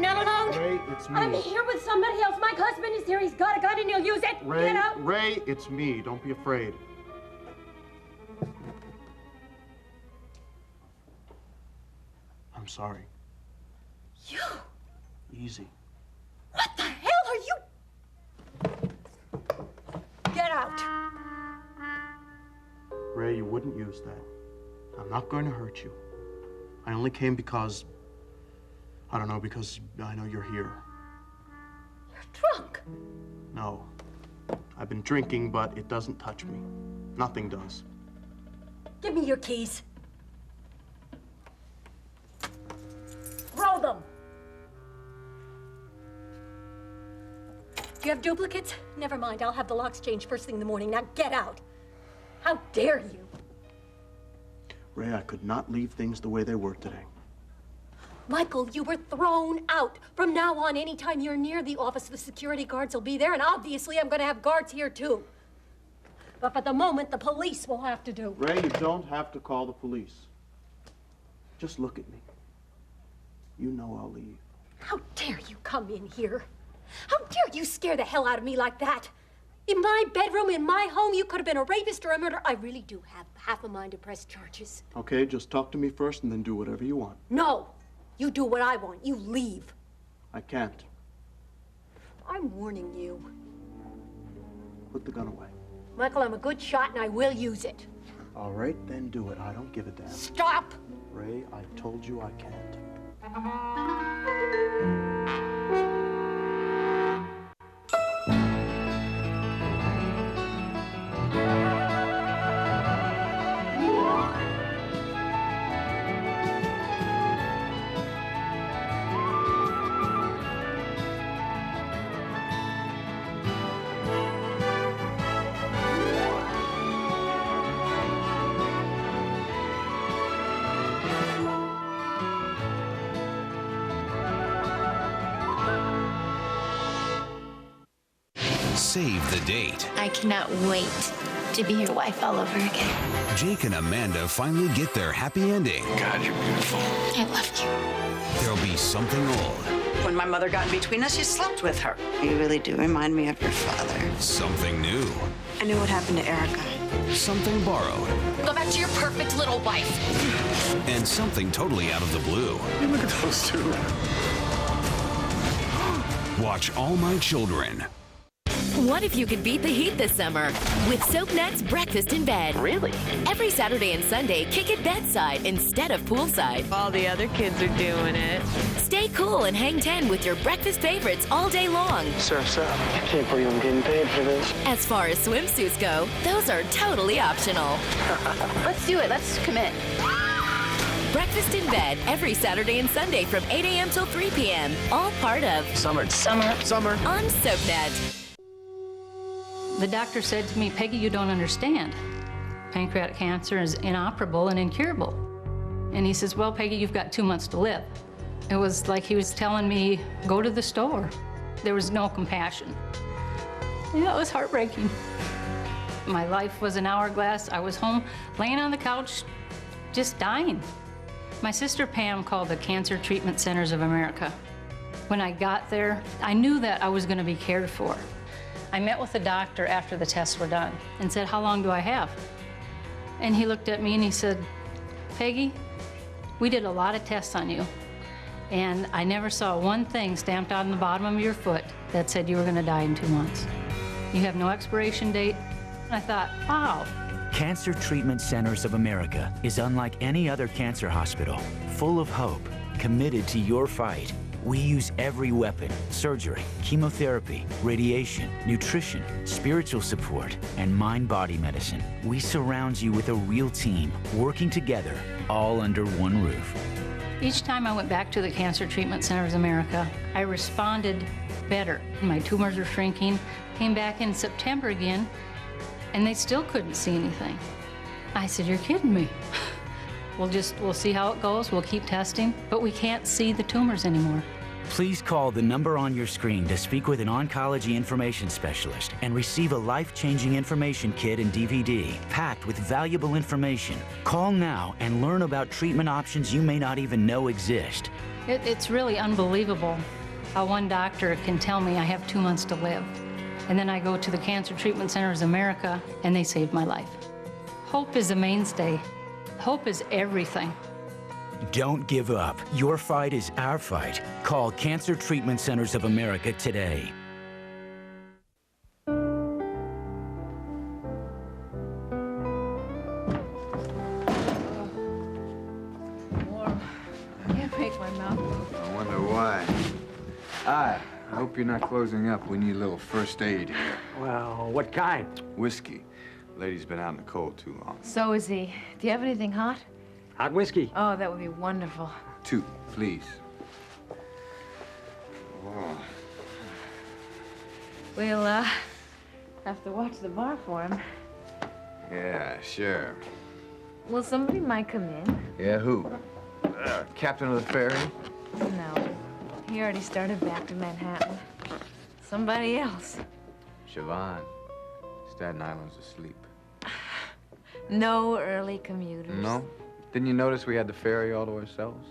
not alone. Ray, it's me. I'm here with somebody else. My husband is here. He's got a gun and he'll use it. Ray, Get out. Ray, it's me. Don't be afraid. I'm sorry. You? Easy. What the hell are you? Get out. Ray, you wouldn't use that. I'm not going to hurt you. I only came because, I don't know, because I know you're here. You're drunk. No. I've been drinking, but it doesn't touch me. Nothing does. Give me your keys. Throw them. Do you have duplicates? Never mind, I'll have the locks changed first thing in the morning. Now get out. How dare you? Ray, I could not leave things the way they were today. Michael, you were thrown out. From now on, anytime you're near the office, the security guards will be there, and obviously I'm going to have guards here too. But for the moment, the police will have to do. Ray, you don't have to call the police. Just look at me. You know I'll leave. How dare you come in here? How dare you scare the hell out of me like that? In my bedroom, in my home, you could have been a rapist or a murderer. I really do have half a mind to press charges. Okay, just talk to me first and then do whatever you want. No, you do what I want. You leave. I can't. I'm warning you. Put the gun away. Michael, I'm a good shot and I will use it. All right, then do it. I don't give a damn. Stop! Ray, I told you I can't. Save the date. I cannot wait to be your wife all over again. Jake and Amanda finally get their happy ending. God, you're beautiful. I love you. There'll be something old. When my mother got in between us, you slept with her. You really do remind me of your father. Something new. I knew what happened to Erica. Something borrowed. Go back to your perfect little wife. And something totally out of the blue. Hey, look at those two. Watch All My Children. What if you could beat the heat this summer with SoapNet's Breakfast in Bed? Really? Every Saturday and Sunday, kick it bedside instead of poolside. All the other kids are doing it. Stay cool and hang 10 with your breakfast favorites all day long. Surf's up. I can't believe I'm getting paid for this. As far as swimsuits go, those are totally optional. Let's do it. Let's commit. Breakfast in Bed every Saturday and Sunday from 8 a.m. till 3 p.m. All part of Summer on SoapNet. The doctor said to me, Peggy, you don't understand. Pancreatic cancer is inoperable and incurable. And he says, well, Peggy, you've got 2 months to live. It was like he was telling me, go to the store. There was no compassion. Yeah, it was heartbreaking. My life was an hourglass. I was home, laying on the couch, just dying. My sister Pam called the Cancer Treatment Centers of America. When I got there, I knew that I was going to be cared for. I met with the doctor after the tests were done and said, how long do I have? And he looked at me and he said, Peggy, we did a lot of tests on you, and I never saw one thing stamped on the bottom of your foot that said you were going to die in 2 months. You have no expiration date. And I thought, wow. Cancer Treatment Centers of America is unlike any other cancer hospital, full of hope, committed to your fight. We use every weapon: surgery, chemotherapy, radiation, nutrition, spiritual support, and mind-body medicine. We surround you with a real team, working together, all under one roof. Each time I went back to the Cancer Treatment Centers of America, I responded better. My tumors were shrinking. Came back in September again, and they still couldn't see anything. I said, you're kidding me. We'll see how it goes. We'll keep testing, but we can't see the tumors anymore. Please call the number on your screen to speak with an oncology information specialist and receive a life-changing information kit and DVD packed with valuable information. Call now and learn about treatment options you may not even know exist. It's really unbelievable how one doctor can tell me I have 2 months to live. And then I go to the Cancer Treatment Centers of America and they saved my life. Hope is a mainstay. Hope is everything. Don't give up. Your fight is our fight. Call Cancer Treatment Centers of America today. Warm. I can't make my mouth move. I wonder why. I hope you're not closing up. We need a little first aid here. Well, what kind? Whiskey. Lady's been out in the cold too long. So is he. Do you have anything hot? Hot whiskey. Oh, that would be wonderful. 2, please. Oh. We'll, have to watch the bar for him. Yeah, sure. Well, somebody might come in. Yeah, who? Captain of the ferry? No. He already started back to Manhattan. Somebody else. Siobhan. Staten Island's asleep. No early commuters. No? Didn't you notice we had the ferry all to ourselves?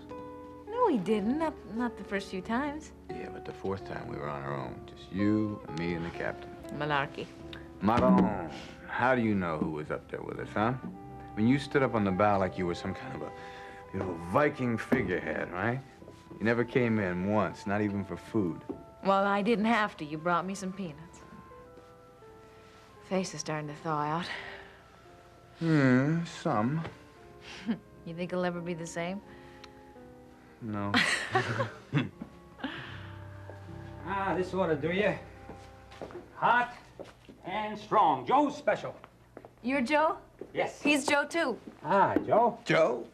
No, we didn't. Not the first few times. Yeah, but the 4th time we were on our own. Just you, and me, and the captain. Malarkey. Maron, how do you know who was up there with us, huh? I mean, you stood up on the bow like you were some kind of a Viking figurehead, right? You never came in once, not even for food. Well, I didn't have to. You brought me some peanuts. Face is starting to thaw out. Some. You think it'll ever be the same? No. This ought to do you. Hot and strong. Joe's special. You're Joe? Yes. He's Joe, too. Joe. Joe?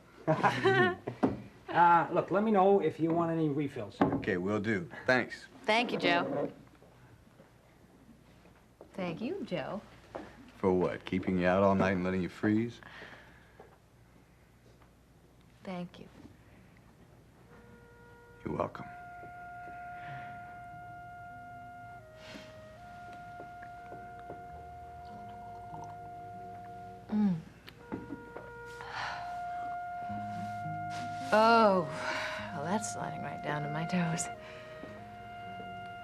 Look, let me know if you want any refills. Okay, will do. Thanks. Thank you, Joe. Thank you, Joe. For what? Keeping you out all night and letting you freeze? Thank you. You're welcome. Oh, well, that's sliding right down to my toes.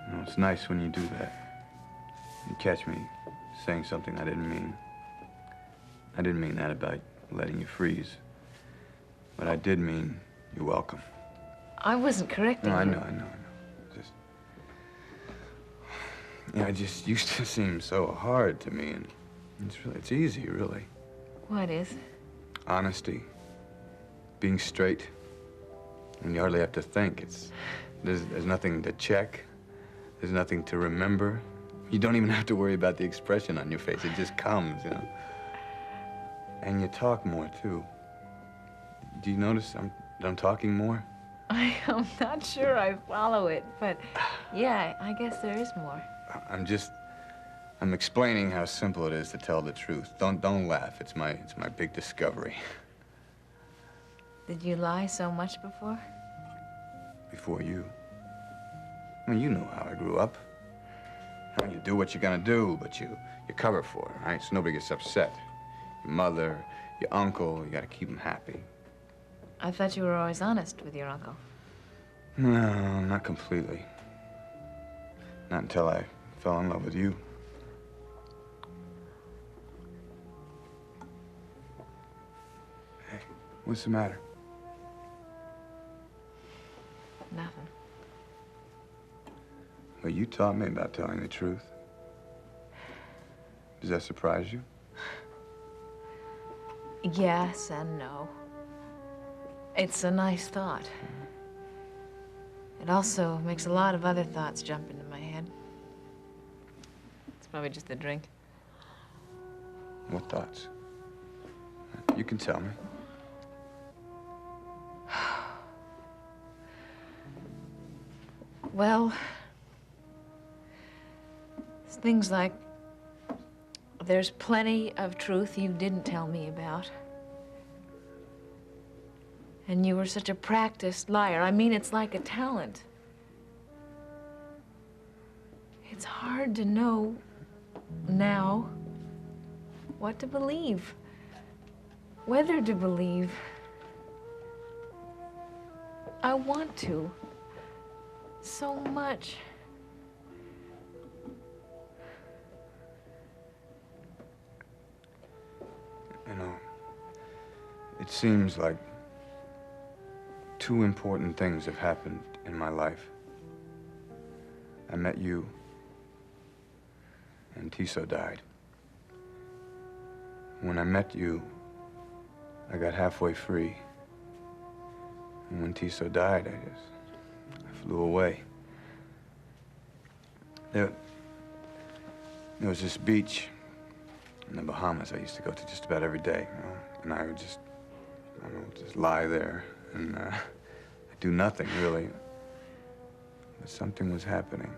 You know, it's nice when you do that. You catch me saying something I didn't mean. I didn't mean that about letting you freeze. But I did mean you're welcome. I wasn't correcting you. I know. Just... Yeah, it just used to seem so hard to me, and it's easy, really. What is? Honesty. Being straight. And you hardly have to think. There's nothing to check. There's nothing to remember. You don't even have to worry about the expression on your face. It just comes, you know. And you talk more, too. Do you notice that I'm talking more? I'm not sure I follow it, but yeah, I guess there is more. I'm explaining how simple it is to tell the truth. Don't laugh. It's my big discovery. Did you lie so much before? Before you. I mean, you know how I grew up. How you do what you're gonna do, but you cover for it, right? So nobody gets upset. Your mother, your uncle, you gotta keep them happy. I thought you were always honest with your uncle. No, not completely. Not until I fell in love with you. Hey, what's the matter? Nothing. Well, you taught me about telling the truth. Does that surprise you? Yes and no. It's a nice thought. It also makes a lot of other thoughts jump into my head. It's probably just the drink. What thoughts? You can tell me. Well, it's things like there's plenty of truth you didn't tell me about. And you were such a practiced liar. I mean, it's like a talent. It's hard to know now what to believe, whether to believe. I want to so much. You know, it seems like two important things have happened in my life. I met you, and Tiso died. When I met you, I got halfway free. And when Tiso died, I flew away. There was this beach in the Bahamas I used to go to just about every day, you know? And I would just, I don't know, just lie there and do nothing, really. But something was happening.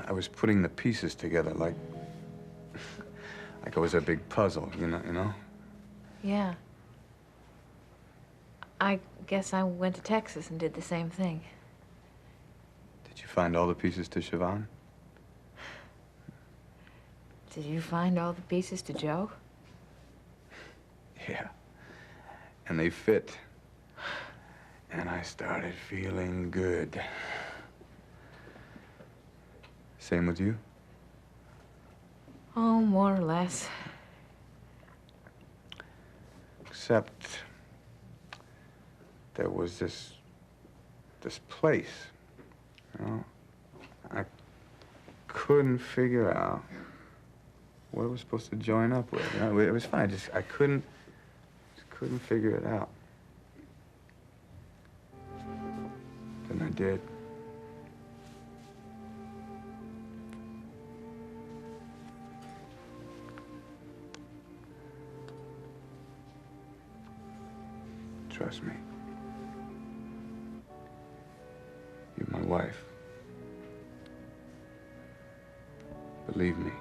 I was putting the pieces together like it was a big puzzle, you know? Yeah. I guess I went to Texas and did the same thing. Did you find all the pieces to Siobhan? Did you find all the pieces to Joe? Yeah. And they fit. And I started feeling good. Same with you? Oh, more or less. Except there was this place, you know? I couldn't figure out what it was supposed to join up with. You know, it was fine. I couldn't figure it out. Then I did. Trust me. You're my wife. Believe me.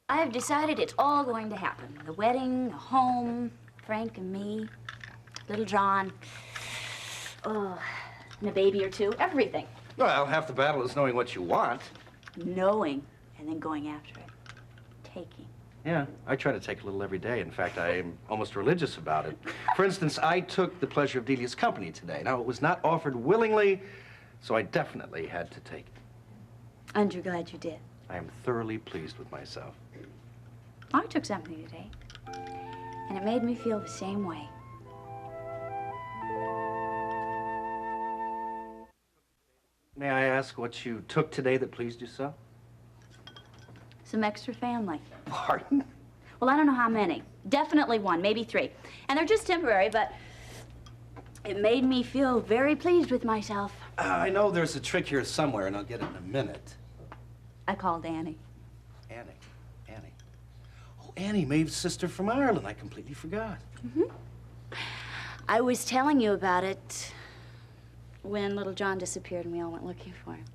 I have decided it's all going to happen. The wedding, the home, Frank and me, little John, and a baby or two, everything. Well, half the battle is knowing what you want. Knowing and then going after it. Taking. Yeah, I try to take a little every day. In fact, I am almost religious about it. For instance, I took the pleasure of Delia's company today. Now, it was not offered willingly, so I definitely had to take it. And you're glad you did. I am thoroughly pleased with myself. I took something today, and it made me feel the same way. May I ask what you took today that pleased you so? Some extra family. Pardon? Well, I don't know how many. Definitely one, maybe three. And they're just temporary, but it made me feel very pleased with myself. I know there's a trick here somewhere, and I'll get it in a minute. I called Annie. Annie. Oh, Annie, Maeve's sister from Ireland. I completely forgot. I was telling you about it when little John disappeared and we all went looking for him.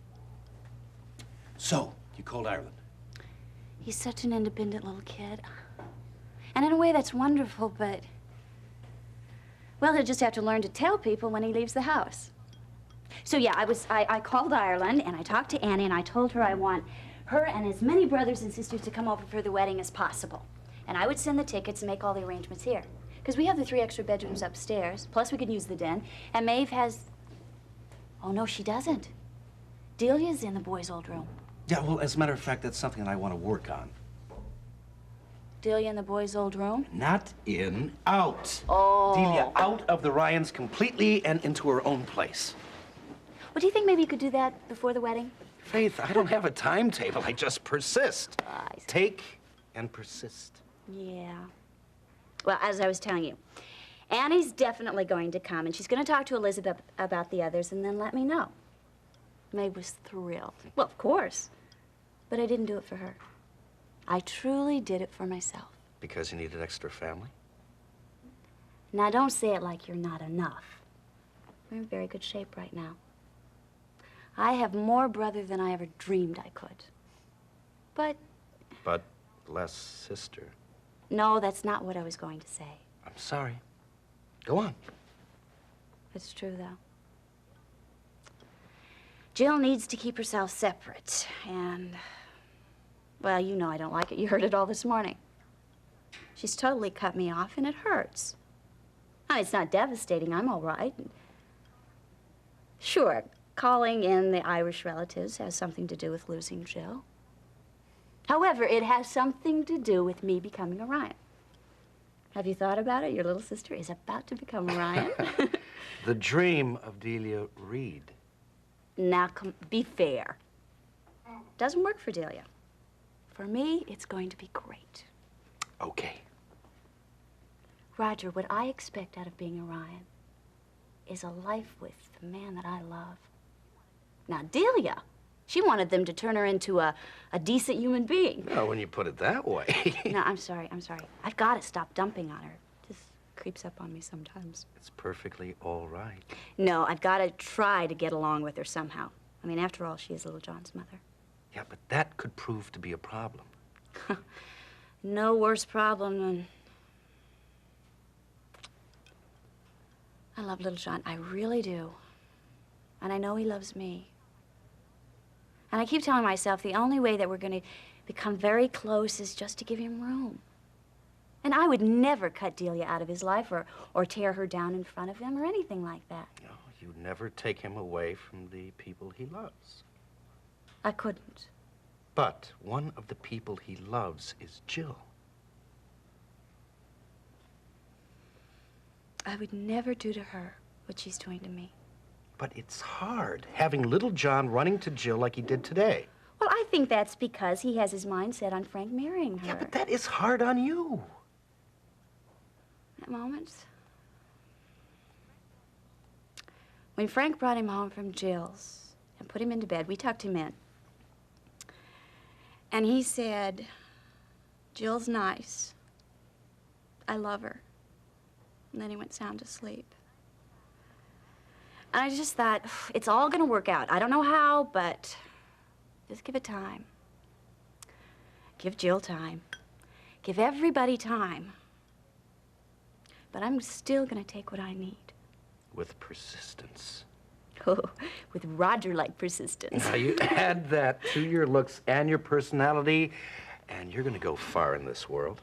So, you called Ireland? He's such an independent little kid. And in a way, that's wonderful, but... well, he'll just have to learn to tell people when he leaves the house. So, yeah, I called Ireland, and I talked to Annie, and I told her I want her and as many brothers and sisters to come over for the wedding as possible. And I would send the tickets and make all the arrangements here. Because we have the 3 extra bedrooms upstairs, plus we could use the den. And Maeve has... oh, no, she doesn't. Delia's in the boys' old room. Yeah, well, as a matter of fact, that's something that I want to work on. Delia in the boys' old room? Not in, out. Oh. Delia out of the Ryans completely and into her own place. Well, do you think maybe you could do that before the wedding? Faith, I don't have a timetable. I just persist. I see. Take and persist. Yeah. Well, as I was telling you, Annie's definitely going to come, and she's going to talk to Elizabeth about the others and then let me know. Maeve was thrilled. Well, of course. But I didn't do it for her. I truly did it for myself. Because you needed extra family? Now, don't say it like you're not enough. We're in very good shape right now. I have more brother than I ever dreamed I could. But... but less sister. no, that's not what I was going to say. I'm I'm sorry. Go on. It's true, though. Jill needs to keep herself separate, and, well, you know I don't like it. You heard it all this morning. She's totally cut me off, and it hurts. I mean, it's not devastating. I'm all right. Sure, calling in the Irish relatives has something to do with losing Jill. However, it has something to do with me becoming Orion. Have you thought about it? Your little sister is about to become Orion. The dream of Delia Reed. Now, be fair. Doesn't work for Delia. For me, it's going to be great. Okay. Roger, what I expect out of being Orion is a life with the man that I love. Now, Delia, she wanted them to turn her into a decent human being. Well, when you put it that way. No, I'm sorry. I've got to stop dumping on her. Just creeps up on me sometimes. It's perfectly all right. No, I've got to try to get along with her somehow. I mean, after all, she is little John's mother. Yeah, but that could prove to be a problem. No worse problem than... I love little John. I really do. And I know he loves me. And I keep telling myself the only way that we're going to become very close is just to give him room. And I would never cut Delia out of his life or tear her down in front of him or anything like that. No, you never take him away from the people he loves. I couldn't. But one of the people he loves is Jill. I would never do to her what she's doing to me. But it's hard, having little John running to Jill like he did today. Well, I think that's because he has his mind set on Frank marrying her. Yeah, but that is hard on you. At moments. When Frank brought him home from Jill's and put him into bed, we tucked him in. And he said, "Jill's nice. I love her." And then he went sound asleep. And I just thought, it's all gonna work out. I don't know how, but just give it time. Give Jill time. Give everybody time. But I'm still gonna take what I need. With persistence. Oh, with Roger-like persistence. Now you add that to your looks and your personality, and you're gonna go far in this world.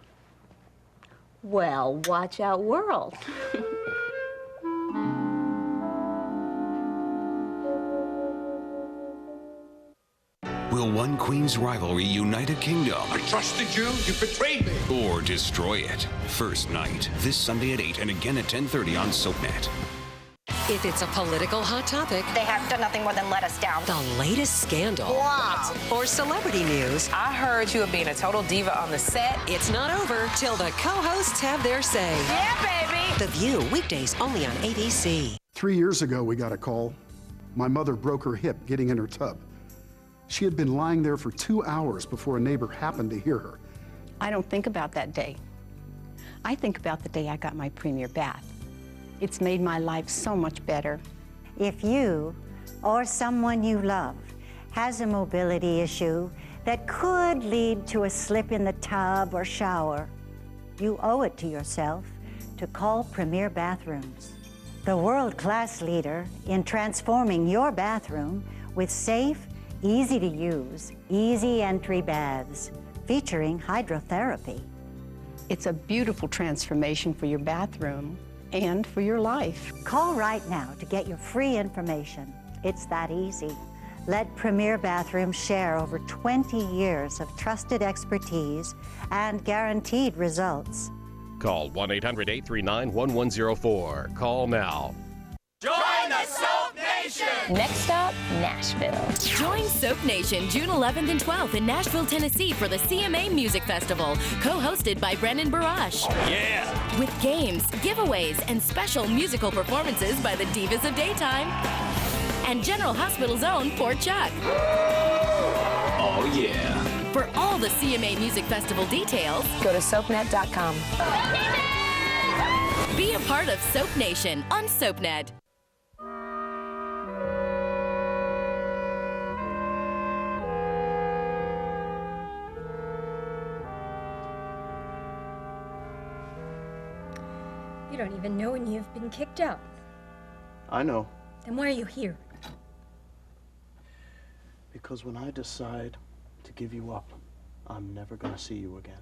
Well, watch out, world. Will one queen's rivalry unite a kingdom? I trusted you, you betrayed me. Or destroy it? First night, this Sunday at 8 and again at 10:30 on SoapNet. If it's a political hot topic, they have done nothing more than let us down. The latest scandal. Wow. Or celebrity news. I heard you were being a total diva on the set. It's not over till the co-hosts have their say. Yeah, baby. The View, weekdays only on ABC. 3 years ago, we got a call. My mother broke her hip getting in her tub. She had been lying there for 2 hours before a neighbor happened to hear her. I don't think about that day. I think about the day I got my premier bath. It's made my life so much better. If you or someone you love has a mobility issue that could lead to a slip in the tub or shower, you owe it to yourself to call Premier Bathrooms, the world-class leader in transforming your bathroom with safe, easy-to-use, easy-entry baths featuring hydrotherapy. It's a beautiful transformation for your bathroom and for your life. Call right now to get your free information. It's that easy. Let Premier Bathrooms share over 20 years of trusted expertise and guaranteed results. Call 1-800-839-1104. Call now. Join the Soap Nation! Next stop, Nashville. Join Soap Nation June 11th and 12th in Nashville, Tennessee for the CMA Music Festival, co-hosted by Brendan Barash. Yeah! With games, giveaways, and special musical performances by the Divas of Daytime and General Hospital's own Poor Chuck. Oh, yeah. For all the CMA Music Festival details, go to soapnet.com. Be a part of Soap Nation on SoapNet. You don't even know when you've been kicked out. I know. Then why are you here? Because when I decide to give you up, I'm never gonna see you again.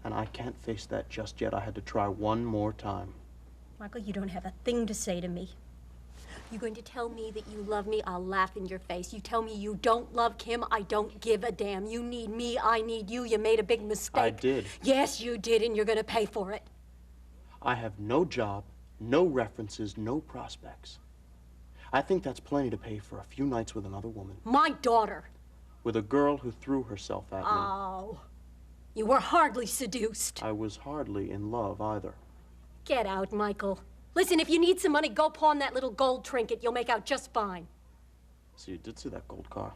And I can't face that just yet. I had to try one more time. Michael, you don't have a thing to say to me. You're going to tell me that you love me, I'll laugh in your face. You tell me you don't love Kim, I don't give a damn. You need me, I need you. You made a big mistake. I did. Yes, you did, and you're gonna pay for it. I have no job, no references, no prospects. I think that's plenty to pay for a few nights with another woman. My daughter. With a girl who threw herself at me. Oh, you were hardly seduced. I was hardly in love either. Get out, Michael. Listen, if you need some money, go pawn that little gold trinket. You'll make out just fine. So you did see that gold car?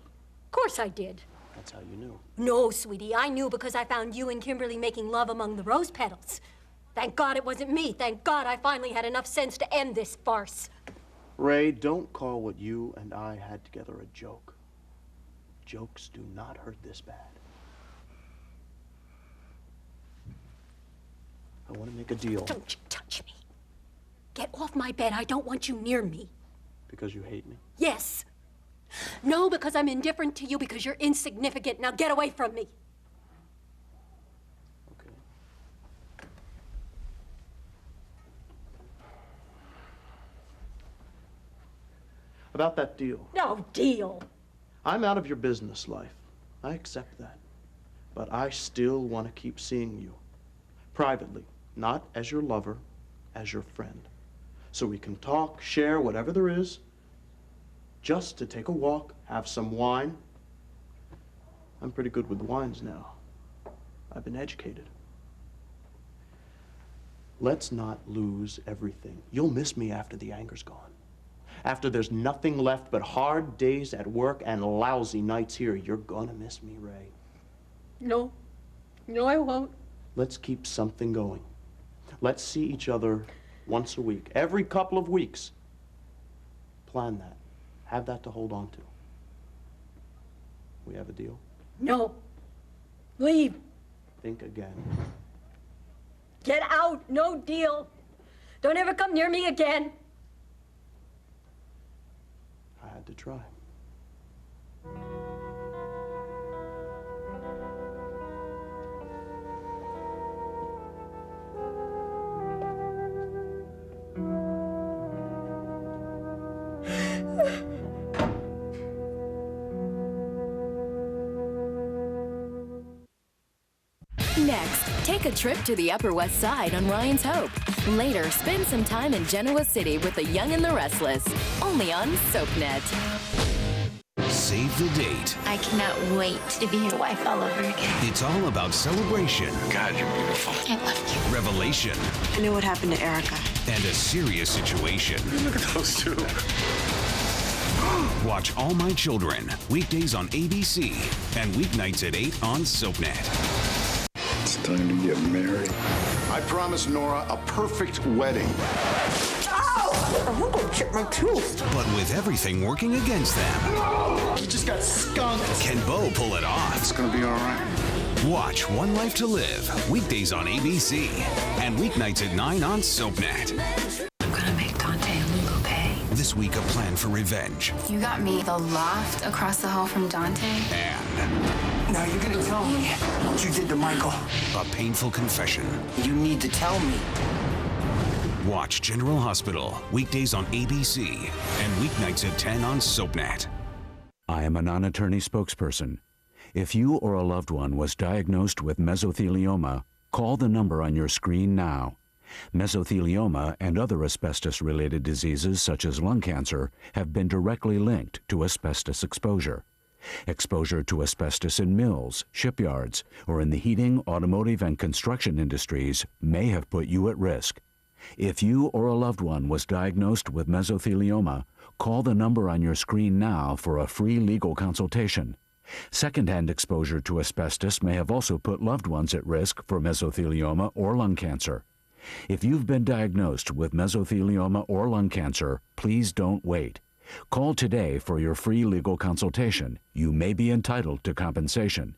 Of course I did. That's how you knew. No, sweetie, I knew because I found you and Kimberly making love among the rose petals. Thank God it wasn't me. Thank God I finally had enough sense to end this farce. Ray, don't call what you and I had together a joke. Jokes do not hurt this bad. I want to make a deal. Don't you touch me. Get off my bed. I don't want you near me. Because you hate me? Yes. No, because I'm indifferent to you because you're insignificant. Now get away from me. Okay. About that deal. No deal. I'm out of your business life. I accept that. But I still want to keep seeing you. Privately. Not as your lover, as your friend. So we can talk, share whatever there is. Just to take a walk, have some wine. I'm pretty good with the wines now. I've been educated. Let's not lose everything. You'll miss me after the anger's gone. After there's nothing left but hard days at work and lousy nights here, you're gonna miss me, Ray. No. No, I won't. Let's keep something going. Let's see each other once a week, every couple of weeks. Plan that. Have that to hold on to. We have a deal? No. Leave. Think again. Get out. No deal. Don't ever come near me again. I had to try. Next, take a trip to the Upper West Side on Ryan's Hope. Later, spend some time in Genoa City with the Young and the Restless. Only on SoapNet. Save the date. I cannot wait to be your wife all over again. It's all about celebration. God, you're beautiful. I love you. Revelation. I knew what happened to Erica. And a serious situation. Look at those two. Watch All My Children, weekdays on ABC, and weeknights at 8 on SoapNet. It's time to get married. I promised Nora a perfect wedding. I'm gonna chip my tooth. But with everything working against them, You just got skunked. can Bo pull it off? It's gonna be all right. Watch One Life to Live, weekdays on ABC, and weeknights at 9 on SoapNet. I'm gonna make Dante and Lulu pay. This week, a plan for revenge. You got me the loft across the hall from Dante. And now you're gonna tell me what you did to Michael. a painful confession. You need to tell me. Watch General Hospital, weekdays on ABC, and weeknights at 10 on SoapNet. I am a non-attorney spokesperson. If you or a loved one was diagnosed with mesothelioma, call the number on your screen now. Mesothelioma and other asbestos-related diseases such as lung cancer have been directly linked to asbestos exposure. Exposure to asbestos in mills, shipyards, or in the heating, automotive, and construction industries may have put you at risk. If you or a loved one was diagnosed with mesothelioma, call the number on your screen now for a free legal consultation. Secondhand exposure to asbestos may have also put loved ones at risk for mesothelioma or lung cancer. If you've been diagnosed with mesothelioma or lung cancer, please don't wait. Call today for your free legal consultation. You may be entitled to compensation.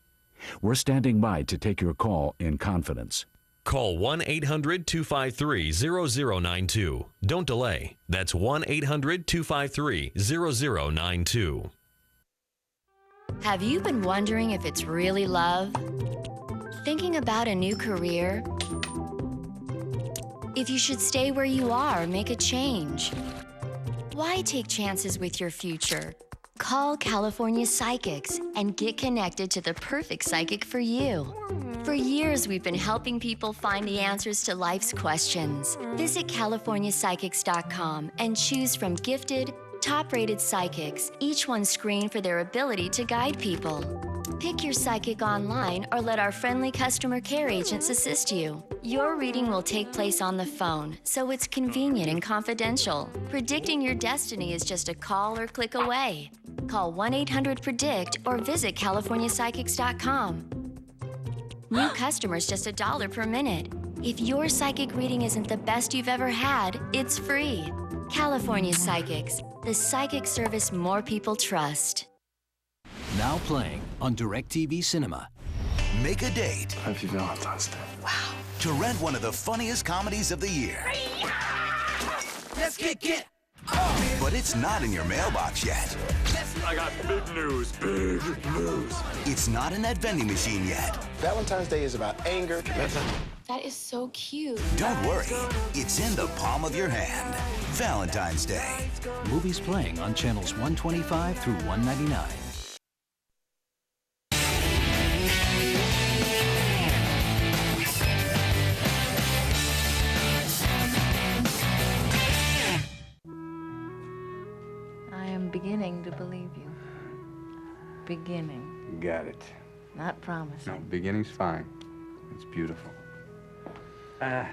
We're standing by to take your call in confidence. Call 1-800-253-0092. Don't delay. That's 1-800-253-0092. Have you been wondering if it's really love? Thinking about a new career? If you should stay where you are or make a change? Why take chances with your future? Call California Psychics and get connected to the perfect psychic for you. For years, we've been helping people find the answers to life's questions. Visit CaliforniaPsychics.com and choose from gifted, top-rated psychics, each one screened for their ability to guide people. Pick your psychic online or let our friendly customer care agents assist you. Your reading will take place on the phone, so it's convenient and confidential. Predicting your destiny is just a call or click away. Call 1-800-PREDICT or visit CaliforniaPsychics.com. New customers just $1 per minute. If your psychic reading isn't the best you've ever had, it's free. California Psychics, the psychic service more people trust. Now playing on DirecTV Cinema. Make a date. Happy Valentine's Day. Wow. To rent one of the funniest comedies of the year. Let's kick it. But it's not in your mailbox yet. I got big news. Big news. It's not in that vending machine yet. Valentine's Day is about anger. That is so cute. Don't worry. It's in the palm of your hand. Valentine's Day. Movies playing on channels 125 through 199. I am beginning to believe you. Beginning. Got it. Not promising. No, beginning's fine. It's beautiful. Why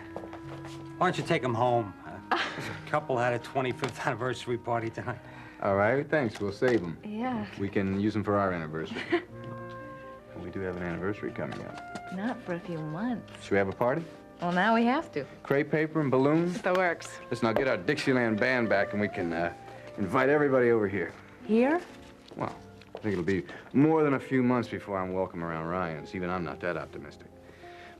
don't you take him home? There's a couple had a 25th anniversary party tonight. All right, thanks. We'll save them. Yeah. We can use them for our anniversary. We do have an anniversary coming up. Not for a few months. Should we have a party? Well, now we have to. Crepe paper and balloons? That works. Listen, I'll get our Dixieland band back and we can invite everybody over here. Here? Well, I think it'll be more than a few months before I'm welcome around Ryan's. Even I'm not that optimistic.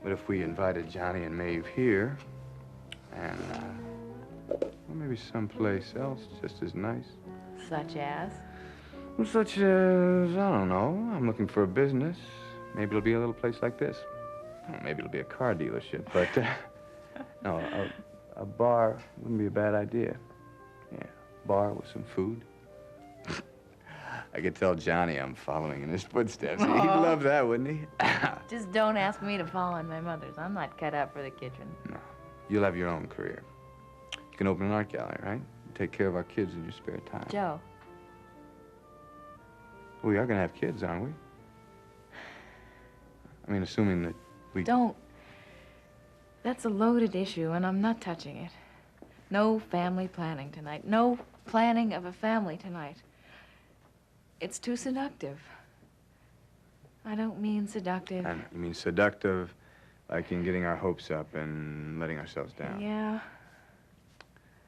But if we invited Johnny and Maeve here, and well, maybe someplace else just as nice. Such as? Well, such as, I don't know. I'm looking for a business. Maybe it'll be a little place like this. Well, maybe it'll be a car dealership, but no, a bar wouldn't be a bad idea. Yeah, bar with some food. I could tell Johnny I'm following in his footsteps. He'd love that, wouldn't he? Just don't ask me to follow in my mother's. I'm not cut out for the kitchen. No, you'll have your own career. You can open an art gallery, right? Take care of our kids in your spare time. Joe. We are gonna have kids, aren't we? I mean, assuming that we... Don't. That's a loaded issue, and I'm not touching it. No family planning tonight. No planning of a family tonight. It's too seductive. I don't mean seductive. I know, you mean seductive, like in getting our hopes up and letting ourselves down. Yeah.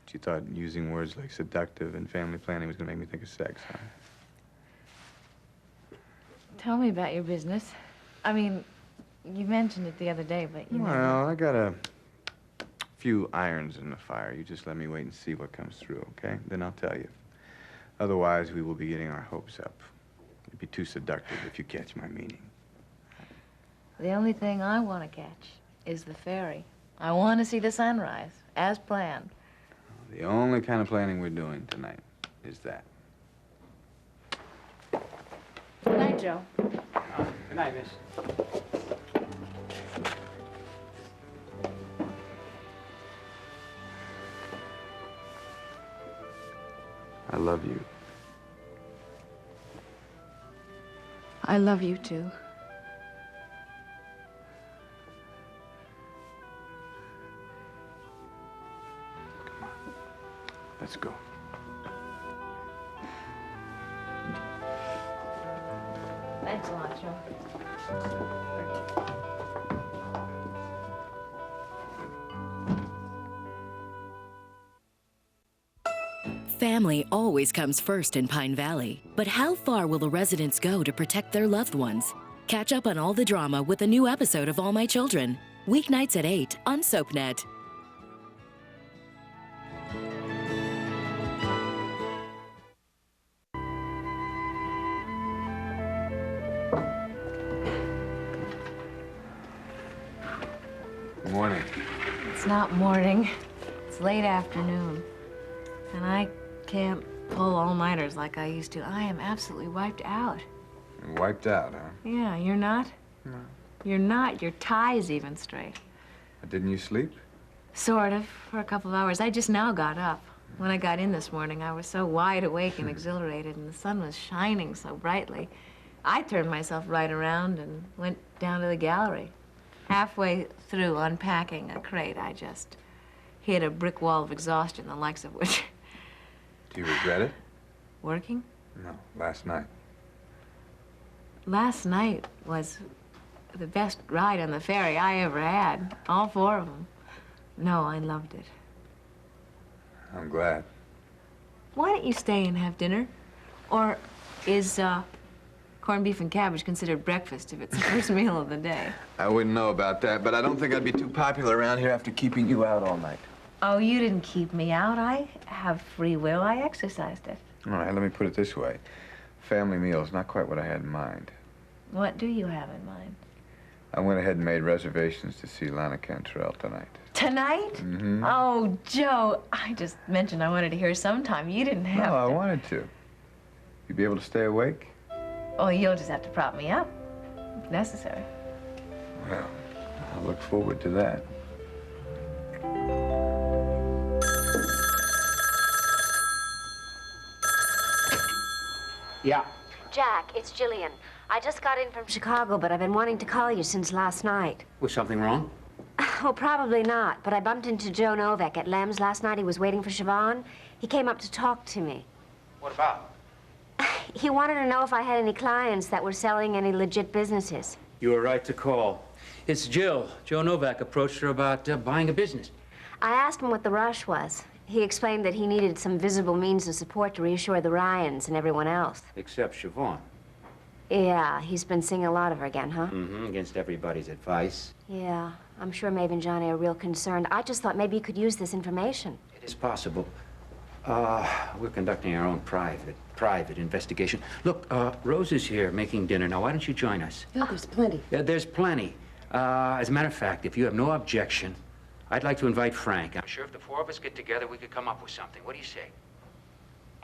But you thought using words like seductive and family planning was gonna make me think of sex, huh? Tell me about your business. I mean, you mentioned it the other day, but you never... Well, I got a few irons in the fire. You just let me wait and see what comes through, okay? Then I'll tell you. Otherwise, we will be getting our hopes up. It'd be too seductive if you catch my meaning. The only thing I want to catch is the ferry. I want to see the sunrise, as planned. The only kind of planning we're doing tonight is that. Good night, Joe. Good night, miss. I love you. I love you, too. Let's go. Thanks a lot, Joe. Family always comes first in Pine Valley. But how far will the residents go to protect their loved ones? Catch up on all the drama with a new episode of All My Children. Weeknights at 8 on SoapNet. Good morning. It's not morning. It's late afternoon. And I can't pull all-nighters like I used to. I am absolutely wiped out. You're wiped out, huh? Yeah, you're not? No. You're not. Your tie's even straight. Didn't you sleep? Sort of, for a couple of hours. I just now got up. When I got in this morning, I was so wide awake and exhilarated, and the sun was shining so brightly. I turned myself right around and went down to the gallery. Halfway through unpacking a crate, I just hit a brick wall of exhaustion, the likes of which... Do you regret it? Working? No, last night. Last night was the best ride on the ferry I ever had. All 4 of them. No, I loved it. I'm glad. Why don't you stay and have dinner? Or is corned beef and cabbage considered breakfast if it's the first meal of the day? I wouldn't know about that, but I don't think I'd be too popular around here after keeping you out all night. Oh, you didn't keep me out. I have free will. I exercised it. All right, let me put it this way. Family meal is not quite what I had in mind. What do you have in mind? I went ahead and made reservations to see Lana Cantrell tonight. Tonight? Mm-hmm. Oh, Joe, I just mentioned I wanted to hear sometime. You didn't have No, I to. wanted to. You be able to stay awake? Oh, you'll just have to prop me up, if necessary. Well, I look forward to that. Yeah. Jack, it's Jillian. I just got in from Chicago, but I've been wanting to call you since last night. Was something wrong? Oh, probably not, but I bumped into Joe Novak at Lem's last night. He was waiting for Siobhan. He came up to talk to me. What about? He wanted to know if I had any clients that were selling any legit businesses. You were right to call. It's Jill. Joe Novak approached her about buying a business. I asked him what the rush was. He explained that he needed some visible means of support to reassure the Ryans and everyone else. Except Siobhan. Yeah, he's been seeing a lot of her again, huh? Mm-hmm, against everybody's advice. Yeah, I'm sure Maeve and Johnny are real concerned. I just thought maybe you could use this information. It is possible. We're conducting our own private investigation. Look, Rose is here making dinner. Now, why don't you join us? Oh, there's plenty. There's plenty. As a matter of fact, if you have no objection, I'd like to invite Frank. I'm sure if the 4 of us get together, we could come up with something. What do you say?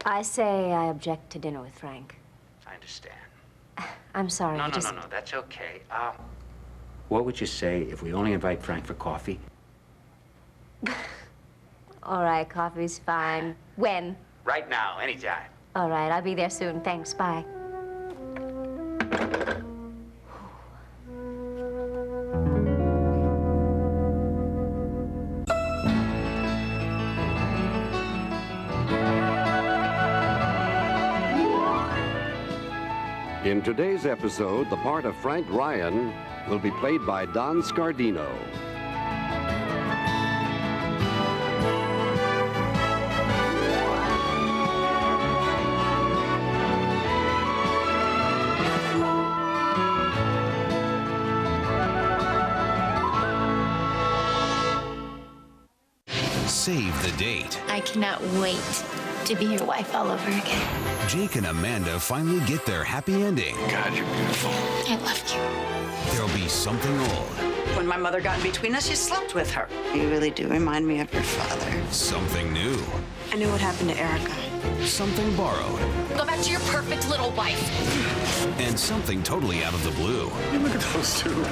I say I object to dinner with Frank. I understand. I'm sorry. No, that's okay. What would you say if we only invite Frank for coffee? All right, coffee's fine. When? Right now, anytime. All right, I'll be there soon. Thanks, bye. In today's episode, the part of Frank Ryan will be played by Don Scardino. Save the date. I cannot wait to be your wife all over again. Jake and Amanda finally get their happy ending. God, you're beautiful. I love you. There'll be something old. When my mother got in between us, you slept with her. You really do remind me of your father. Something new. I knew what happened to Erica. Something borrowed. Go back to your perfect little wife. And something totally out of the blue. Hey, look at those two.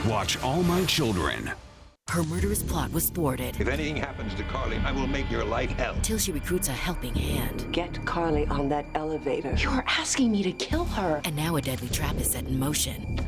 Watch All My Children. Her murderous plot was thwarted If anything happens to Carly, I will make your life hell. till she recruits a helping hand. Get Carly on that elevator. You're asking me to kill her. And now a deadly trap is set in motion.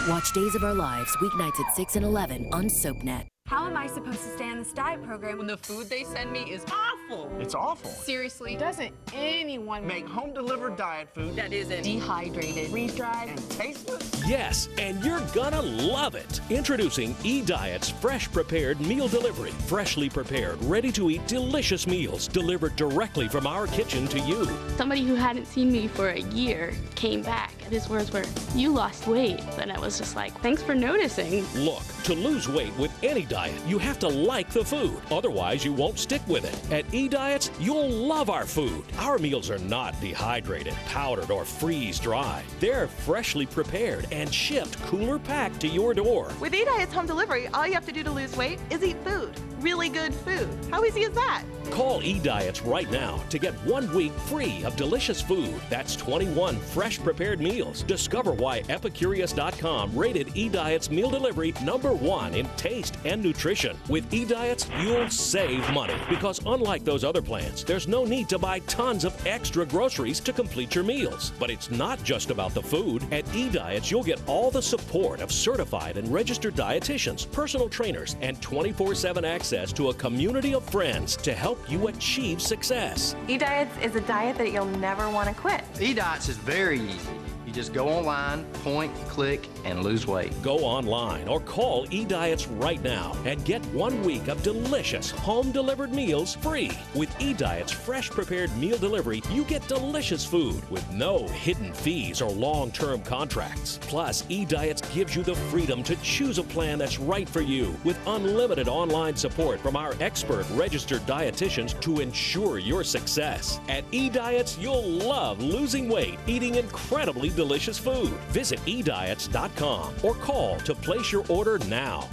Watch Days of Our Lives weeknights at 6 and 11 on SoapNet. How am I supposed to stay on this diet program when the food they send me is awful? It's awful. Seriously, doesn't anyone Make home-delivered diet food that isn't dehydrated, freeze-dried, and tasteless? Yes, and you're gonna love it. Introducing eDiet's fresh prepared meal delivery. Freshly prepared, ready-to-eat, delicious meals delivered directly from our kitchen to you. Somebody who hadn't seen me for a year came back, and his words were, "You lost weight." And I was just like, "Thanks for noticing." Look, to lose weight with any diet, you have to like the food. Otherwise, you won't stick with it. At eDiets, you'll love our food. Our meals are not dehydrated, powdered, or freeze-dried. They're freshly prepared and shipped cooler packed to your door. With eDiet's home delivery, all you have to do to lose weight is eat food. Really good food. How easy is that? Call eDiets right now to get 1 week free of delicious food. That's 21 fresh prepared meals. Discover why Epicurious.com rated eDiets meal delivery #1 in taste and nutrition. With eDiets, you'll save money because unlike those other plans, there's no need to buy tons of extra groceries to complete your meals. But it's not just about the food. At eDiets, you'll get all the support of certified and registered dietitians, personal trainers, and 24/7 access to a community of friends to help you achieve success. eDiets is a diet that you'll never want to quit. eDiets is very easy. You just go online, point, click, and lose weight. Go online or call eDiets right now and get 1 week of delicious home-delivered meals free. With eDiets fresh prepared meal delivery, you get delicious food with no hidden fees or long-term contracts. Plus, eDiets gives you the freedom to choose a plan that's right for you with unlimited online support from our expert registered dietitians to ensure your success. At eDiets, you'll love losing weight, eating incredibly delicious food. Visit eDiets.com or call to place your order now.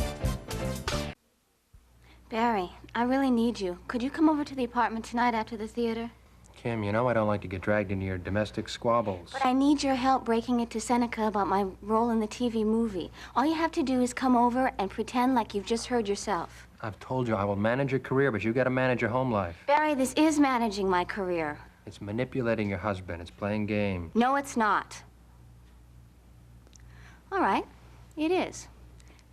Barry, I really need you. Could you come over to the apartment tonight after the theater? Kim, you know I don't like to get dragged into your domestic squabbles. But I need your help breaking it to Seneca about my role in the TV movie. All you have to do is come over and pretend like you've just heard yourself. I've told you I will manage your career, but you got to manage your home life. Barry, this is managing my career. It's manipulating your husband. It's playing games. No, it's not. All right, it is.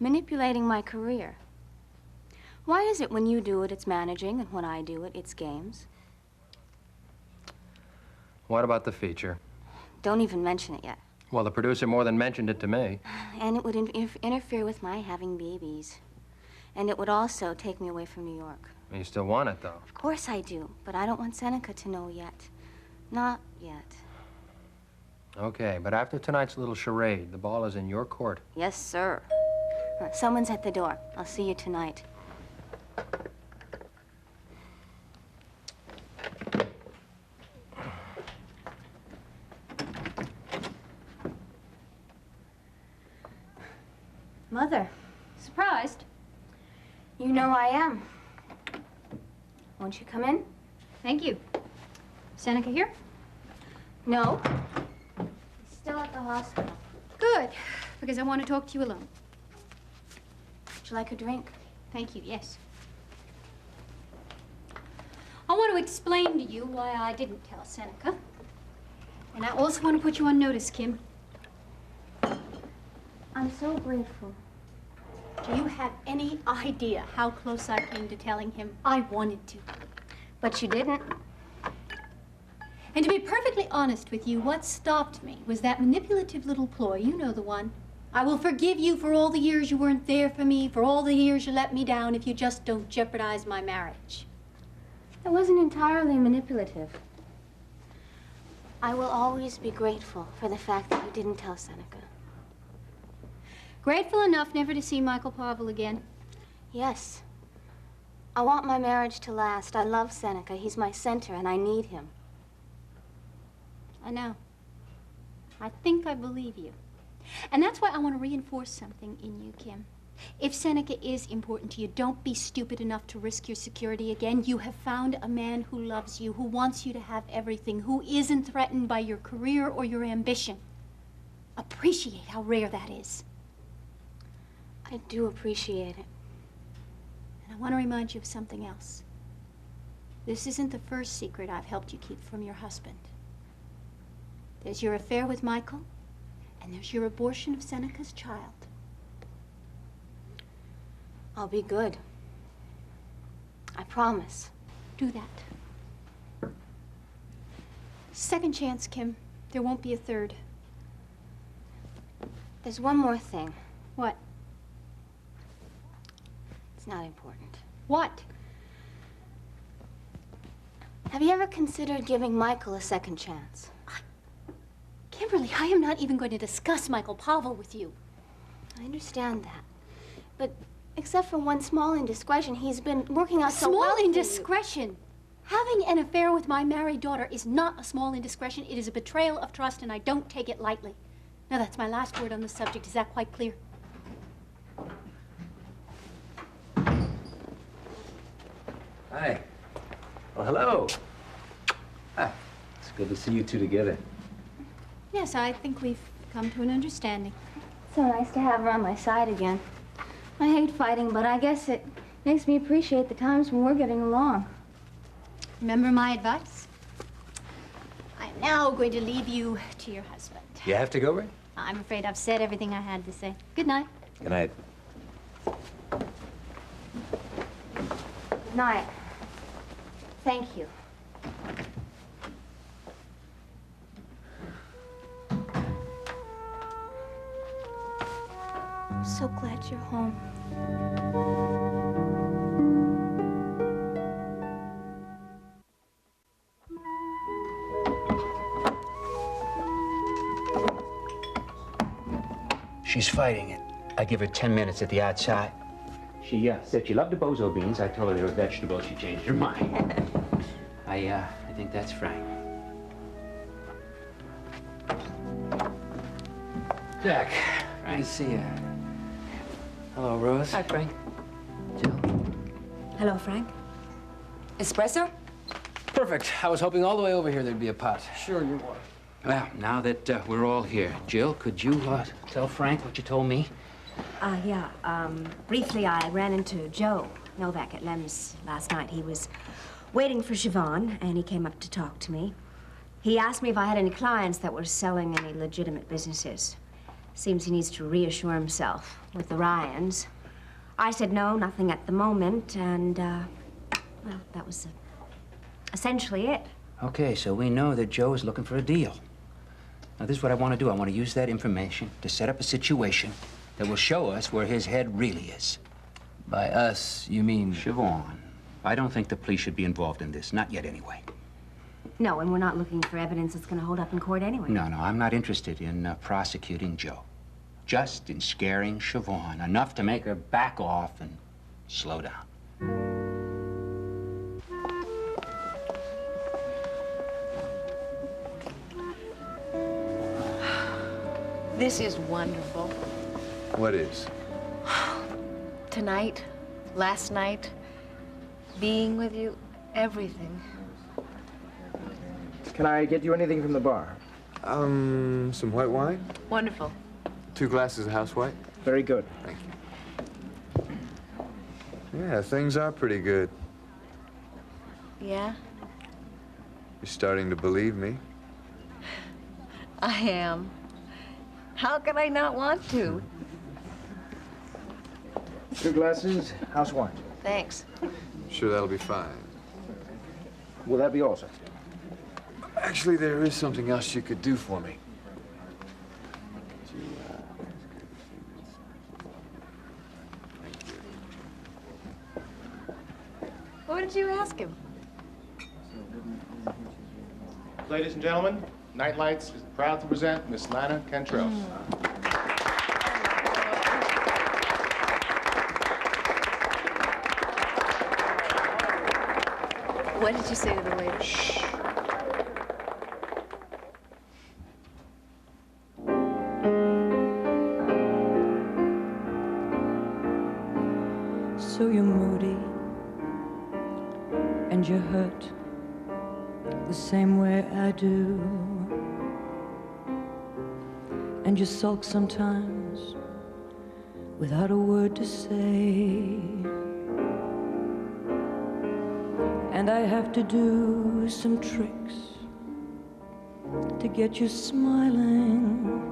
Manipulating my career. Why is it when you do it, it's managing, and when I do it, it's games? What about the feature? Don't even mention it yet. Well, the producer more than mentioned it to me. And it would interfere with my having babies. And it would also take me away from New York. You still want it, though. Of course I do, but I don't want Seneca to know yet. Not yet. Okay, but after tonight's little charade, the ball is in your court. Yes, sir. Someone's at the door. I'll see you tonight. Mother. Surprised? You know I am. Won't you come in? Thank you. Seneca here? No. He's still at the hospital. Good, because I want to talk to you alone. Would you like a drink? Thank you, yes. I want to explain to you why I didn't tell Seneca. And I also want to put you on notice, Kim. I'm so grateful. Do you have any idea how close I came to telling him I wanted to? But you didn't. And to be perfectly honest with you, what stopped me was that manipulative little ploy. You know the one. I will forgive you for all the years you weren't there for me, for all the years you let me down, if you just don't jeopardize my marriage. It wasn't entirely manipulative. I will always be grateful for the fact that you didn't tell Seneca. Grateful enough never to see Michael Pavel again? Yes. I want my marriage to last. I love Seneca. He's my center, and I need him. I know. I think I believe you. And that's why I want to reinforce something in you, Kim. If Seneca is important to you, don't be stupid enough to risk your security again. You have found a man who loves you, who wants you to have everything, who isn't threatened by your career or your ambition. Appreciate how rare that is. I do appreciate it. And I want to remind you of something else. This isn't the first secret I've helped you keep from your husband. There's your affair with Michael, and there's your abortion of Seneca's child. I'll be good. I promise. Do that. Second chance, Kim. There won't be a third. There's one more thing. What? It's not important. What? Have you ever considered giving Michael a second chance? Kimberly, I am not even going to discuss Michael Pavel with you. I understand that. But except for one small indiscretion, he's been working out so well. Small for you. indiscretion? Having an affair with my married daughter is not a small indiscretion. It is a betrayal of trust, and I don't take it lightly. Now, that's my last word on the subject. Is that quite clear? Hi. Well, hello. Ah, it's good to see you two together. Yes, I think we've come to an understanding. So nice to have her on my side again. I hate fighting, but I guess it makes me appreciate the times when we're getting along. Remember my advice? I'm now going to leave you to your husband. You have to go, Ray? I'm afraid I've said everything I had to say. Good night. Good night. Good night. Thank you. I'm so glad you're home. She's fighting it. I give her 10 minutes at the outside. She said she loved the bozo beans. I told her they were vegetables. She changed her mind. I think that's Frank. Jack, good to see you. Hello, Rose. Hi, Frank. Jill. Hello, Frank. Espresso? Perfect. I was hoping all the way over here there'd be a pot. Sure, you are. Well, now that we're all here, Jill, could you tell Frank what you told me? Briefly, I ran into Joe Novak at Lem's last night. He was waiting for Siobhan, and he came up to talk to me. He asked me if I had any clients that were selling any legitimate businesses. Seems he needs to reassure himself with the Ryans. I said no, nothing at the moment, and, well, that was essentially it. Okay, so we know that Joe is looking for a deal. Now, this is what I want to do. I want to use that information to set up a situation that will show us where his head really is. By us, you mean? Siobhan. I don't think the police should be involved in this. Not yet, anyway. No, and we're not looking for evidence that's going to hold up in court anyway. No, I'm not interested in prosecuting Joe. Just in scaring Siobhan, enough to make her back off and slow down. This is wonderful. What is? Tonight, last night, being with you, everything. Can I get you anything from the bar? Some white wine? Wonderful. 2 glasses of house white? Very good. Thank you. Yeah, things are pretty good. Yeah? You're starting to believe me. I am. How could I not want to? 2 glasses, house wine. Thanks. Sure, that'll be fine. Will that be all, sir? Actually, there is something else you could do for me. What did you ask him? Ladies and gentlemen, Nightlights is proud to present Miss Lana Cantrell. What did you say to the waiter? Shh. So you're moody and you're hurt the same way I do, and you sulk sometimes without a word to say, and I have to do some tricks to get you smiling,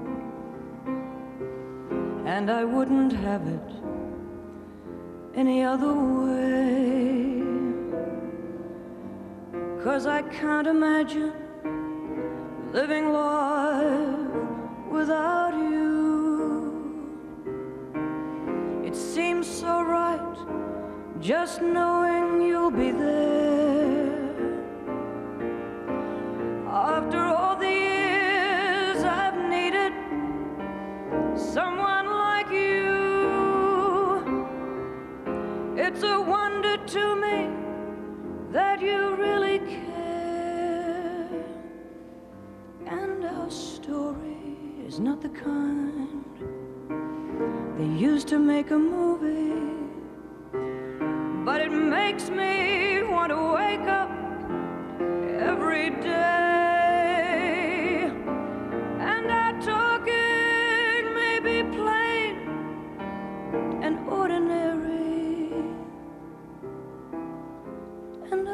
and I wouldn't have it any other way. 'Cause I can't imagine living life without you. It seems so right, just knowing you'll be there. After all the years I've needed someone like you. It's a wonder to me that you really care. And our story is not the kind they used to make a movie. But it makes me want to wake up every day. And our talking may be plain and ordinary. And I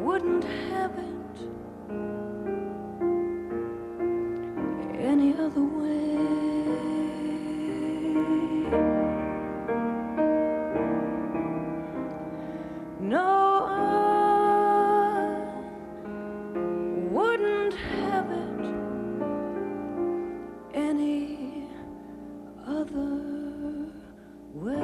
wouldn't have it any other way. No, I wouldn't have it any other way.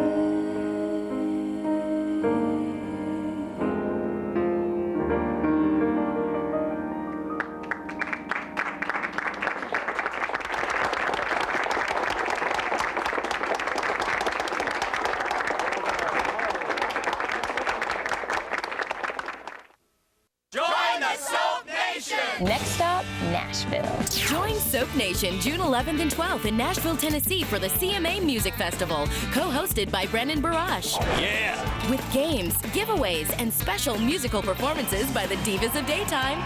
Next stop, Nashville. Join Soap Nation June 11th and 12th in Nashville, Tennessee for the CMA Music Festival, co-hosted by Brendan Barash. Yeah! With games, giveaways, and special musical performances by the Divas of Daytime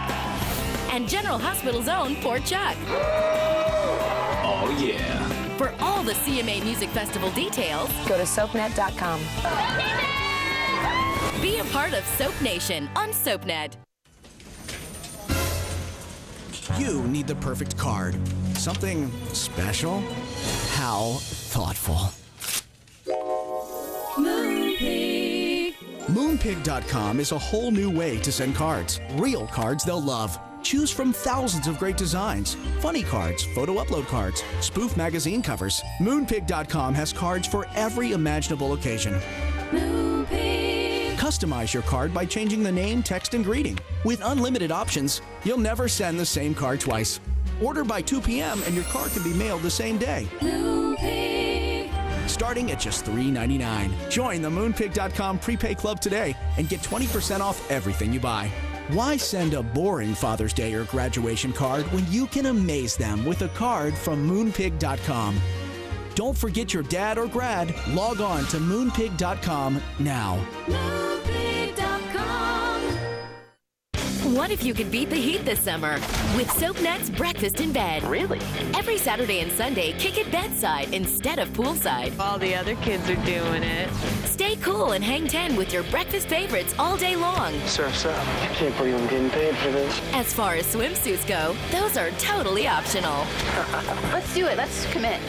and General Hospital's own Poor Chuck. Oh, yeah. For all the CMA Music Festival details, Go to soapnet.com. be a part of Soap Nation on SoapNet. You need the perfect card. Something special? How thoughtful. Moonpig. Moonpig.com is a whole new way to send cards. Real cards they'll love. Choose from thousands of great designs. Funny cards, photo upload cards, spoof magazine covers. Moonpig.com has cards for every imaginable occasion. Moonpig. Customize your card by changing the name, text, and greeting. With unlimited options, you'll never send the same card twice. Order by 2 p.m. and your card can be mailed the same day. Moonpig. Starting at just $3.99. Join the Moonpig.com prepay club today and get 20% off everything you buy. Why send a boring Father's Day or graduation card when you can amaze them with a card from Moonpig.com? Don't forget your dad or grad. Log on to Moonpig.com now. Moonpig.com. What if you could beat the heat this summer with SoapNet's Breakfast in Bed? Really? Every Saturday and Sunday, kick it bedside instead of poolside. All the other kids are doing it. Stay cool and hang 10 with your breakfast favorites all day long. Surf's up. I can't believe I'm getting paid for this. As far as swimsuits go, those are totally optional. Let's do it. Let's commit.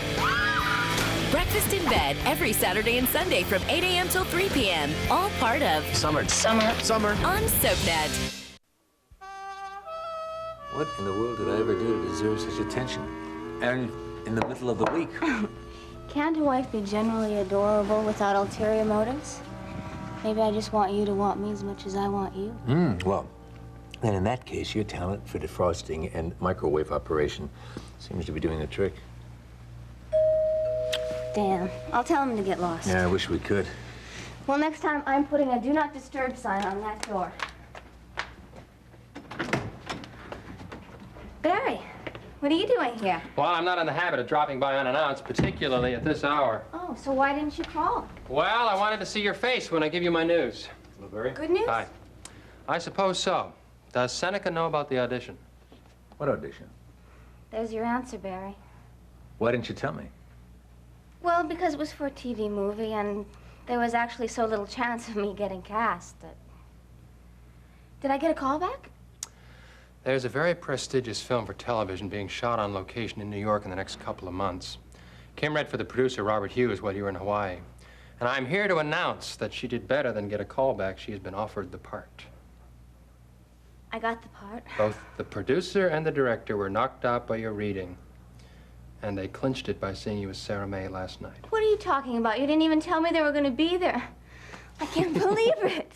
Breakfast in Bed every Saturday and Sunday from 8 a.m. till 3 p.m. All part of Summer. on SoapNet. What in the world did I ever do to deserve such attention? And in the middle of the week. Can't a wife be generally adorable without ulterior motives? Maybe I just want you to want me as much as I want you. Well, then in that case, your talent for defrosting and microwave operation seems to be doing the trick. Damn. I'll tell him to get lost. Yeah, I wish we could. Well, next time I'm putting a do not disturb sign on that door. Barry, what are you doing here? Well, I'm not in the habit of dropping by unannounced, particularly at this hour. Oh, so why didn't you call? Well, I wanted to see your face when I give you my news. Hello, Barry. Good news? Hi. I suppose so. Does Seneca know about the audition? What audition? There's your answer, Barry. Why didn't you tell me? Well, because it was for a TV movie, and there was actually so little chance of me getting cast that... Did I get a call back? There's a very prestigious film for television being shot on location in New York in the next couple of months. Kim read for the producer, Robert Hughes, while you were in Hawaii. And I'm here to announce that she did better than get a call back. She has been offered the part. I got the part. Both the producer and the director were knocked out by your reading. And they clinched it by seeing you with Sarah May last night. What are you talking about? You didn't even tell me they were going to be there. I can't believe it.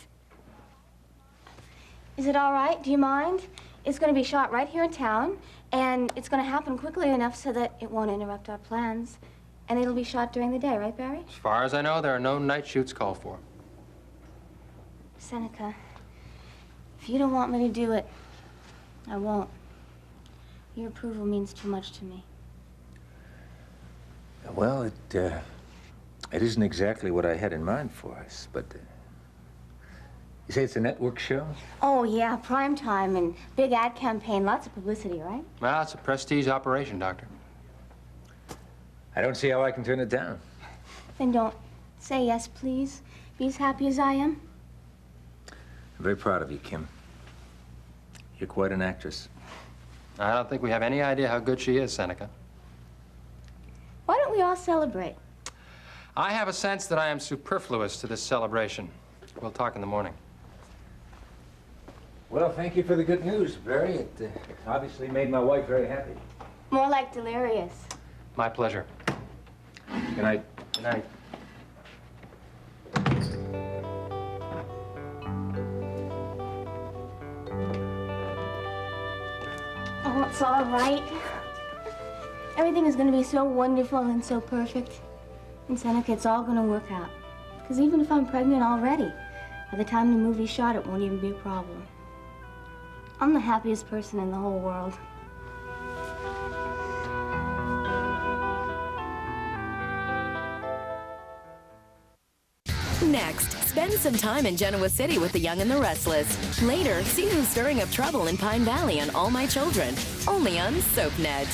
Is it all right? Do you mind? It's going to be shot right here in town, and it's going to happen quickly enough so that it won't interrupt our plans. And it'll be shot during the day, right, Barry? As far as I know, there are no night shoots called for. Seneca, if you don't want me to do it, I won't. Your approval means too much to me. Well, it isn't exactly what I had in mind for us, but you say it's a network show? Oh, yeah, prime time and big ad campaign, lots of publicity, right? Well, it's a prestige operation, Doctor. I don't see how I can turn it down. Then don't say yes, please. Be as happy as I am. I'm very proud of you, Kim. You're quite an actress. I don't think we have any idea how good she is, Seneca. Why don't we all celebrate? I have a sense that I am superfluous to this celebration. We'll talk in the morning. Well, thank you for the good news, Barry. It obviously made my wife very happy. More like delirious. My pleasure. Good night. Good night. Oh, it's all right. Everything is going to be so wonderful and so perfect. And Seneca, it's all going to work out. Because even if I'm pregnant already, by the time the movie's shot, it won't even be a problem. I'm the happiest person in the whole world. Next, spend some time in Genoa City with the Young and the Restless. Later, see who's stirring up trouble in Pine Valley on All My Children, only on SoapNet.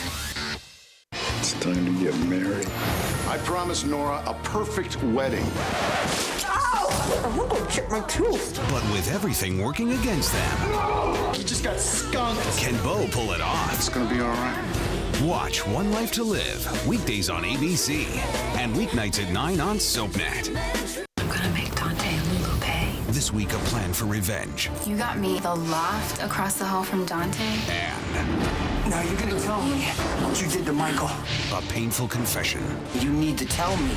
It's time to get married. I promised Nora a perfect wedding. Ow! I'm gonna chip my tooth. But with everything working against them, No! You just got skunked. can Bo pull it off? It's gonna be all right. Watch One Life to Live, weekdays on ABC, and weeknights at 9 on SoapNet. I'm gonna make Dante and Lulu pay. This week, a plan for revenge. You got me the loft across the hall from Dante. And Now you're gonna tell me what you did to Michael. a painful confession. You need to tell me.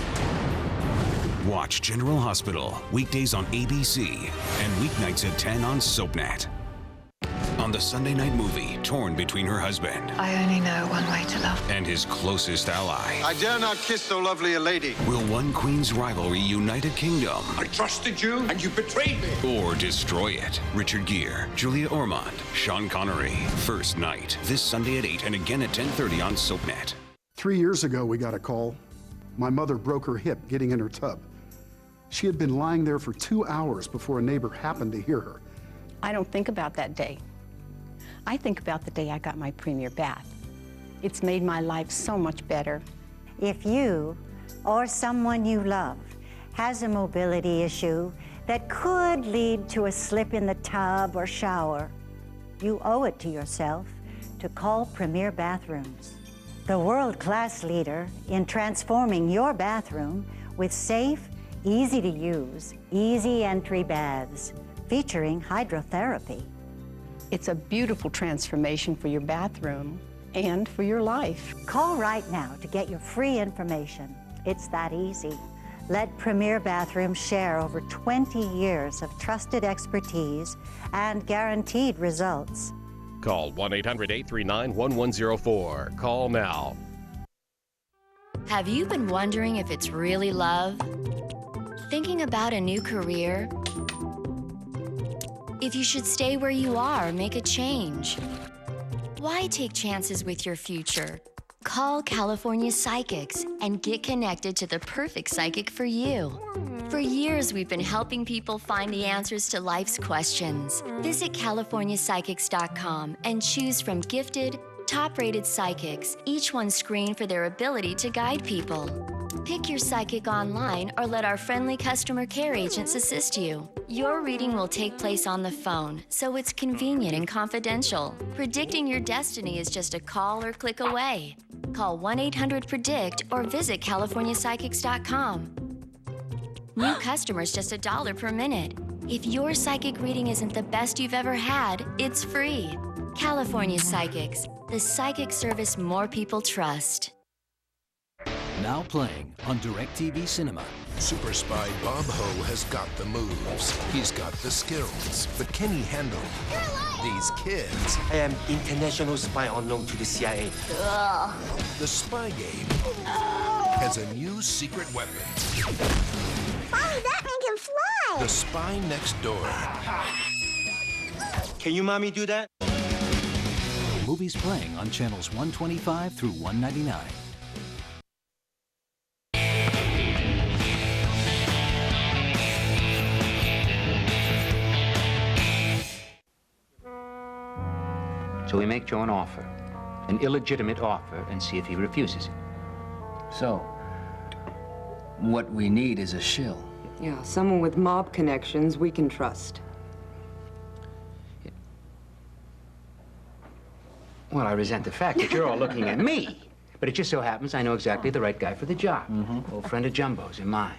Watch General Hospital, weekdays on ABC, and weeknights at 10 on SoapNet. On the Sunday night movie, torn between her husband I only know one way to love. and his closest ally. I dare not kiss so lovely a lady. Will one queen's rivalry unite a kingdom? I trusted you, and you betrayed me. Or destroy it? Richard Gere, Julia Ormond, Sean Connery. First Night, this Sunday at 8 and again at 10:30 on SoapNet. 3 years ago, we got a call. My mother broke her hip getting in her tub. She had been lying there for 2 hours before a neighbor happened to hear her. I don't think about that day. I think about the day I got my premier bath. It's made my life so much better. If you or someone you love has a mobility issue that could lead to a slip in the tub or shower, you owe it to yourself to call Premier Bathrooms, the world-class leader in transforming your bathroom with safe, easy-to-use, easy entry baths featuring hydrotherapy. It's a beautiful transformation for your bathroom and for your life. Call right now to get your free information. It's that easy. Let Premier Bathrooms share over 20 years of trusted expertise and guaranteed results. Call 1-800-839-1104. Call now. Have you been wondering if it's really love? Thinking about a new career? If you should stay where you are or make a change? Why take chances with your future? Call California Psychics and get connected to the perfect psychic for you. For years, we've been helping people find the answers to life's questions. Visit CaliforniaPsychics.com and choose from gifted, top-rated psychics, each one screened for their ability to guide people. Pick your psychic online or let our friendly customer care agents assist you. Your reading will take place on the phone, so it's convenient and confidential. Predicting your destiny is just a call or click away. Call 1-800-PREDICT or visit CaliforniaPsychics.com. New customers just $1 per minute. If your psychic reading isn't the best you've ever had, it's free. California Psychics, the psychic service more people trust. Now playing on DirecTV Cinema. Super spy Bob Ho has got the moves. He's got the skills. But can he handle these kids? I am international spy unknown to the CIA. The spy game has a new secret weapon. Oh, that man can fly! The spy next door. Can you mommy do that? Movies playing on channels 125 through 199. So we make Joe an offer, an illegitimate offer, and see if he refuses it. So, what we need is a shill. Yeah, someone with mob connections we can trust. Well, I resent the fact that you're all looking at me. But it just so happens I know exactly the right guy for the job. Old friend of Jumbo's and mine.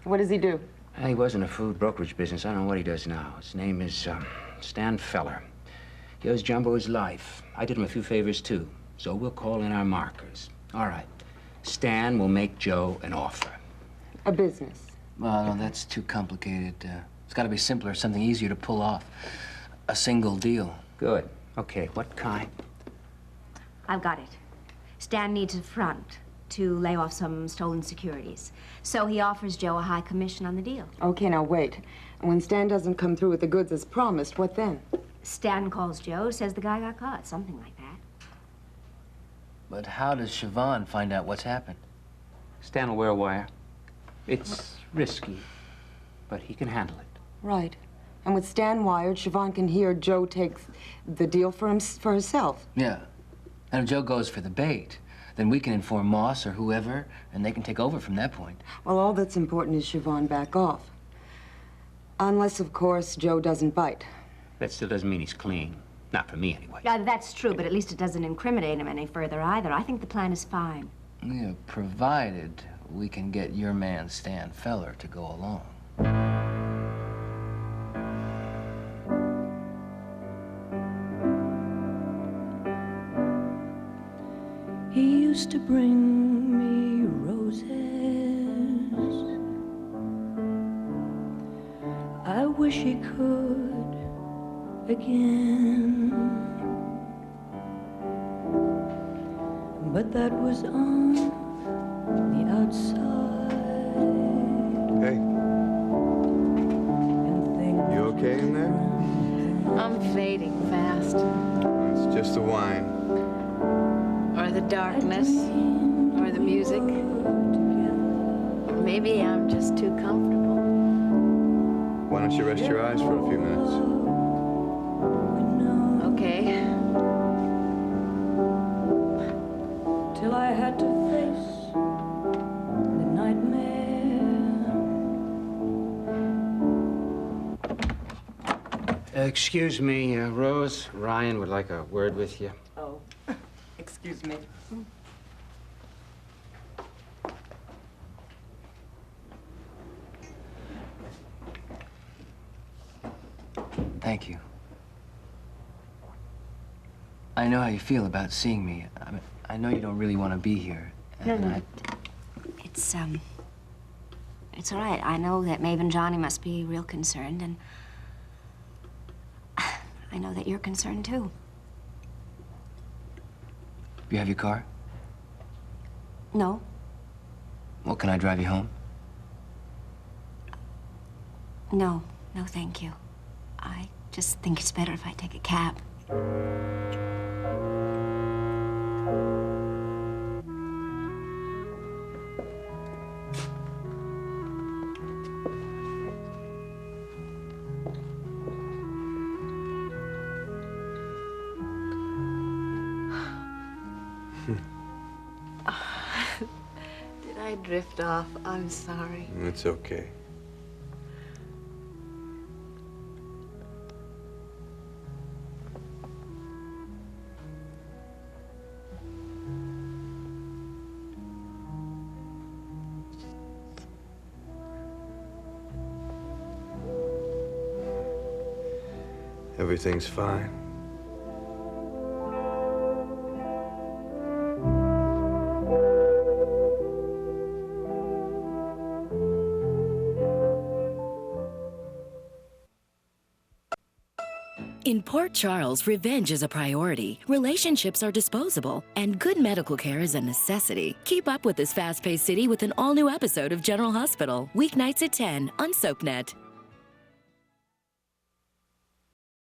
What does he do? Well, he was in a food brokerage business. I don't know what he does now. His name is Stan Feller. He owes Jumbo his life. I did him a few favors, too. So we'll call in our markers. All right. Stan will make Joe an offer. A business. Well, no, that's too complicated. It's got to be simpler, something easier to pull off. A single deal. Good. Okay, what kind? I've got it. Stan needs a front to lay off some stolen securities. So he offers Joe a high commission on the deal. Okay, now wait. And when Stan doesn't come through with the goods as promised, what then? Stan calls Joe, says the guy got caught, something like that. But how does Siobhan find out what's happened? Stan will wear a wire. It's risky, but he can handle it. Right. And with Stan wired, Siobhan can hear Joe takes the deal for herself. Yeah. And if Joe goes for the bait, then we can inform Moss or whoever, and they can take over from that point. Well, all that's important is Siobhan back off. Unless, of course, Joe doesn't bite. That still doesn't mean he's clean. Not for me, anyway. That's true, but at least it doesn't incriminate him any further either. I think the plan is fine. Yeah, provided we can get your man, Stan Feller, to go along. He used to bring me roses. I wish he could again. But that was on the outside. Hey. You okay in there? I'm fading fast. It's just the wine. Or the darkness. Or the music. Or maybe I'm just too comfortable. Why don't you rest your eyes for a few minutes? Okay. Till I had to face the nightmare. Excuse me, Rose. Ryan would like a word with you. Oh, excuse me. Thank you. I know how you feel about seeing me. I know you don't really want to be here. No. It's all right. I know that Maeve and Johnny must be real concerned, and I know that you're concerned, too. You have your car? No. Well, can I drive you home? No, thank you. I just think it's better if I take a cab. Did I drift off? I'm sorry. It's okay. Everything's fine. In Port Charles, revenge is a priority, relationships are disposable, and good medical care is a necessity. Keep up with this fast-paced city with an all-new episode of General Hospital, weeknights at 10 on SoapNet.